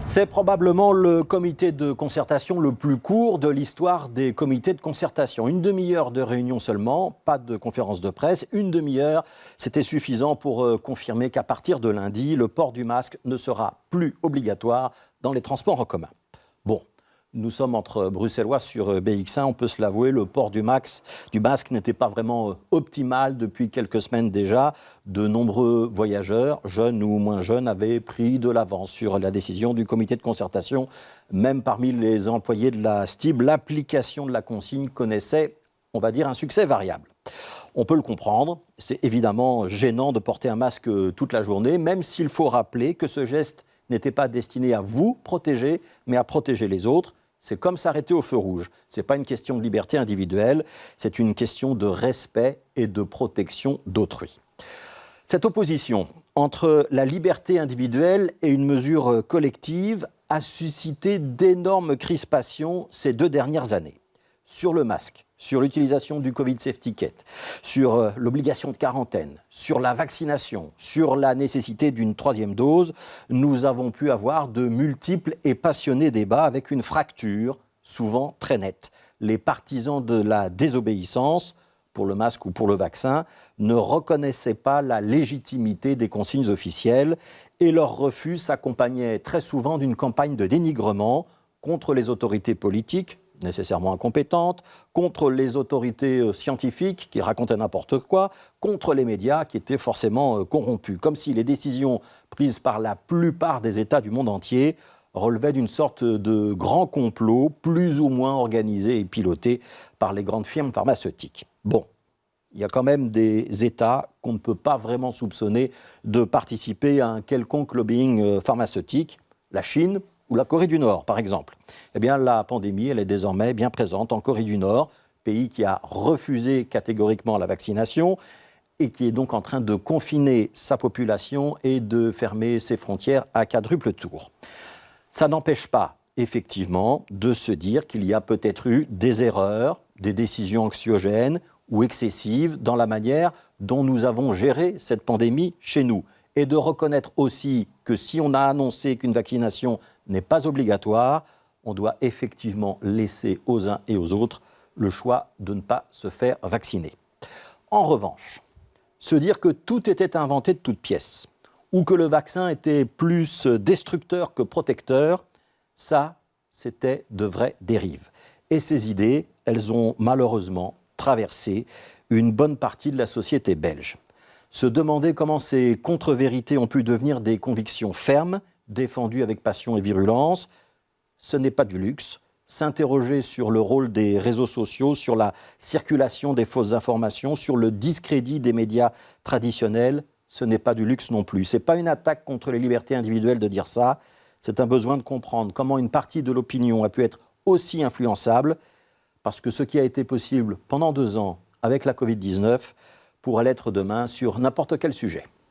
C'est probablement le comité de concertation le plus court de l'histoire des comités de concertation. Une demi-heure de réunion seulement, pas de conférence de presse. Une demi-heure, c'était suffisant pour confirmer qu'à partir de lundi, le port du masque ne sera plus obligatoire dans les transports en commun. Bon, nous sommes entre Bruxellois sur BX1, on peut se l'avouer, le port du masque n'était pas vraiment optimal depuis quelques semaines déjà. De nombreux voyageurs, jeunes ou moins jeunes, avaient pris de l'avance sur la décision du comité de concertation. Même parmi les employés de la STIB, l'application de la consigne connaissait, on va dire, un succès variable. On peut le comprendre, c'est évidemment gênant de porter un masque toute la journée, même s'il faut rappeler que ce geste n'était pas destiné à vous protéger, mais à protéger les autres. C'est comme s'arrêter au feu rouge. Ce n'est pas une question de liberté individuelle, c'est une question de respect et de protection d'autrui. Cette opposition entre la liberté individuelle et une mesure collective a suscité d'énormes crispations ces 2 dernières années. Sur le masque, sur l'utilisation du Covid Safety Kit, sur l'obligation de quarantaine, sur la vaccination, sur la nécessité d'une 3e dose, nous avons pu avoir de multiples et passionnés débats avec une fracture souvent très nette. Les partisans de la désobéissance, pour le masque ou pour le vaccin, ne reconnaissaient pas la légitimité des consignes officielles et leur refus s'accompagnait très souvent d'une campagne de dénigrement contre les autorités politiques, nécessairement incompétentes, contre les autorités scientifiques qui racontaient n'importe quoi, contre les médias qui étaient forcément corrompus, comme si les décisions prises par la plupart des États du monde entier relevaient d'une sorte de grand complot plus ou moins organisé et piloté par les grandes firmes pharmaceutiques. Bon, il y a quand même des États qu'on ne peut pas vraiment soupçonner de participer à un quelconque lobbying pharmaceutique, la Chine ou la Corée du Nord, par exemple. Eh bien, la pandémie, elle est désormais bien présente en Corée du Nord, pays qui a refusé catégoriquement la vaccination et qui est donc en train de confiner sa population et de fermer ses frontières à quadruple tour. Ça n'empêche pas, effectivement, de se dire qu'il y a peut-être eu des erreurs, des décisions anxiogènes ou excessives dans la manière dont nous avons géré cette pandémie chez nous. Et de reconnaître aussi que si on a annoncé qu'une vaccination n'est pas obligatoire, on doit effectivement laisser aux uns et aux autres le choix de ne pas se faire vacciner. En revanche, se dire que tout était inventé de toutes pièces, ou que le vaccin était plus destructeur que protecteur, ça, c'était de vraies dérives. Et ces idées, elles ont malheureusement traversé une bonne partie de la société belge. Se demander comment ces contre-vérités ont pu devenir des convictions fermes, défendues avec passion et virulence, ce n'est pas du luxe. S'interroger sur le rôle des réseaux sociaux, sur la circulation des fausses informations, sur le discrédit des médias traditionnels, ce n'est pas du luxe non plus. Ce n'est pas une attaque contre les libertés individuelles de dire ça, c'est un besoin de comprendre comment une partie de l'opinion a pu être aussi influençable, parce que ce qui a été possible pendant 2 ans avec la Covid-19 pourrait l'être demain sur n'importe quel sujet.